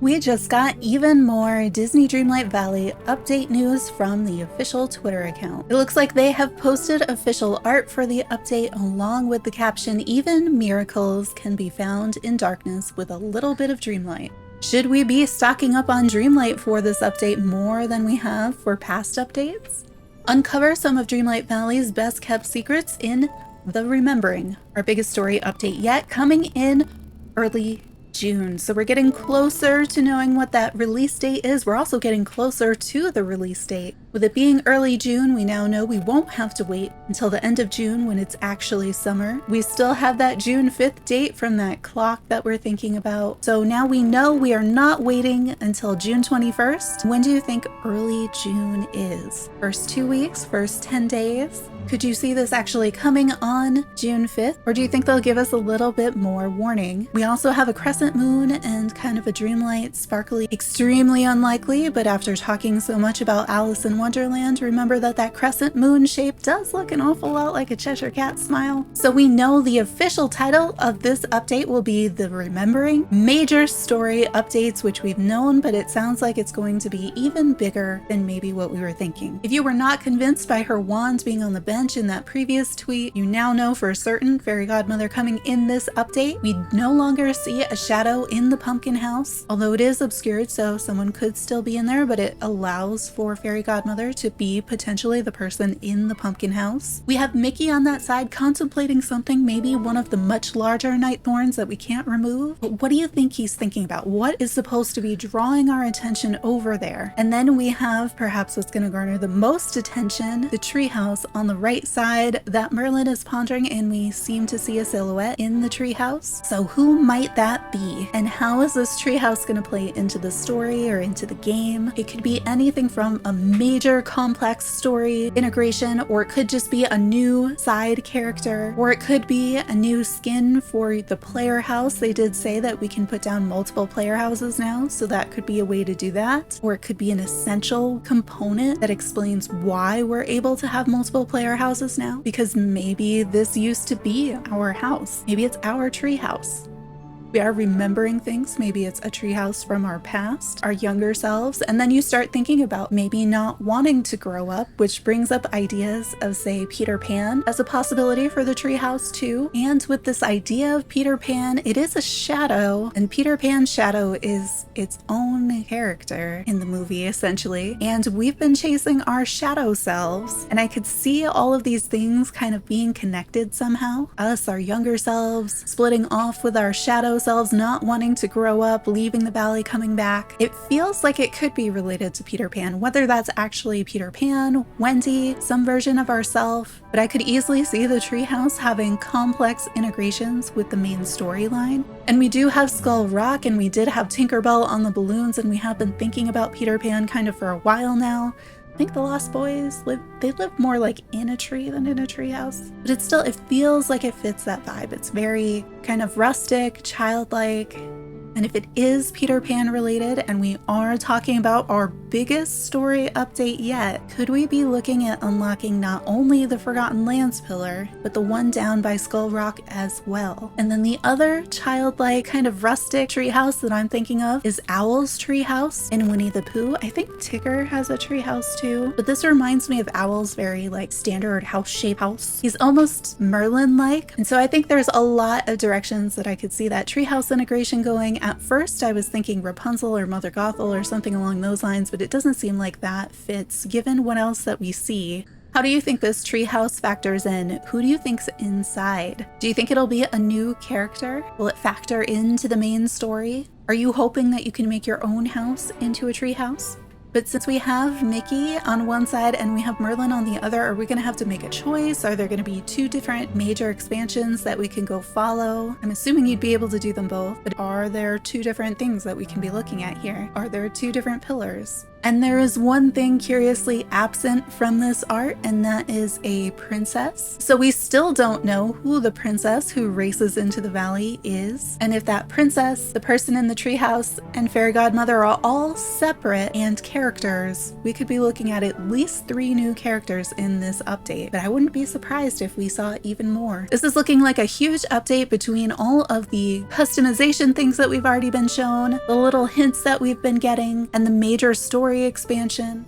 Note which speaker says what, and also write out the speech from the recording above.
Speaker 1: We just got even more Disney Dreamlight Valley update news from the official Twitter account. It looks like they have posted official art for the update along with the caption, "Even miracles can be found in darkness with a little bit of dreamlight." Should we be stocking up on Dreamlight for this update more than we have for past updates? Uncover some of Dreamlight Valley's best kept secrets in The Remembering, our biggest story update yet, coming in early June. So we're getting closer to knowing what that release date is. We're also getting closer to the release date. With it being early June, we now know we won't have to wait until the end of June when it's actually summer. We still have that June 5th date from that clock that we're thinking about. So now we know we are not waiting until June 21st. When do you think early June is? First 2 weeks? First 10 days? Could you see this actually coming on June 5th? Or do you think they'll give us a little bit more warning? We also have a crescent moon and kind of a dreamlight sparkly. Extremely unlikely, but after talking so much about Alice in Wonderland, remember that that crescent moon shape does look an awful lot like a Cheshire Cat smile. So we know the official title of this update will be The Remembering. Major story updates, which we've known, but it sounds like it's going to be even bigger than maybe what we were thinking. If you were not convinced by her wand being on the bench in that previous tweet, you now know for certain Fairy Godmother coming in this update. We no longer see a shadow in the pumpkin house, although it is obscured, so someone could still be in there, but it allows for Fairy Godmother to be potentially the person in the pumpkin house. We have Mickey on that side contemplating something, maybe one of the much larger night thorns that we can't remove. But what do you think he's thinking about? What is supposed to be drawing our attention over there? And then we have perhaps what's going to garner the most attention, the treehouse on the right side that Merlin is pondering, and we seem to see a silhouette in the treehouse. So who might that be? And how is this treehouse going to play into the story or into the game? It could be anything from a major complex story integration, or it could just be a new side character, or it could be a new skin for the player house. They did say that we can put down multiple player houses now, so that could be a way to do that. Or it could be an essential component that explains why we're able to have multiple player houses now, because maybe this used to be our house. Maybe it's our tree house. We are remembering things. Maybe it's a treehouse from our past, our younger selves. And then you start thinking about maybe not wanting to grow up, which brings up ideas of, say, Peter Pan as a possibility for the treehouse too. And with this idea of Peter Pan, it is a shadow, and Peter Pan's shadow is its own character in the movie, essentially. And we've been chasing our shadow selves, and I could see all of these things kind of being connected somehow. Us, our younger selves, splitting off with our shadow selves, not wanting to grow up, leaving the valley, coming back. It feels like it could be related to Peter Pan, whether that's actually Peter Pan, Wendy, some version of ourself, but I could easily see the treehouse having complex integrations with the main storyline. And we do have Skull Rock, and we did have Tinkerbell on the balloons, and we have been thinking about Peter Pan kind of for a while now. I think the Lost Boys live more like in a tree than in a treehouse, but it feels like it fits that vibe. It's very kind of rustic, childlike. And if it is Peter Pan related, and we are talking about our biggest story update yet, could we be looking at unlocking not only the Forgotten Lands pillar, but the one down by Skull Rock as well? And then the other childlike kind of rustic treehouse that I'm thinking of is Owl's treehouse in Winnie the Pooh. I think Tigger has a treehouse too, but this reminds me of Owl's very like standard house shape house. He's almost Merlin-like, and so I think there's a lot of directions that I could see that treehouse integration going. At first, I was thinking Rapunzel or Mother Gothel or something along those lines, but it doesn't seem like that fits given what else that we see. How do you think this treehouse factors in? Who do you think's inside? Do you think it'll be a new character? Will it factor into the main story? Are you hoping that you can make your own house into a treehouse? But since we have Mickey on one side and we have Merlin on the other, are we going to have to make a choice? Are there going to be two different major expansions that we can go follow? I'm assuming you'd be able to do them both, but are there two different things that we can be looking at here? Are there two different pillars? And there is one thing curiously absent from this art, and that is a princess. So we still don't know who the princess who races into the valley is, and if that princess, the person in the treehouse, and fairy godmother are all separate and characters. We could be looking at least 3 new characters in this update, but I wouldn't be surprised if we saw even more. This is looking like a huge update between all of the customization things that we've already been shown, the little hints that we've been getting, and the major story expansion.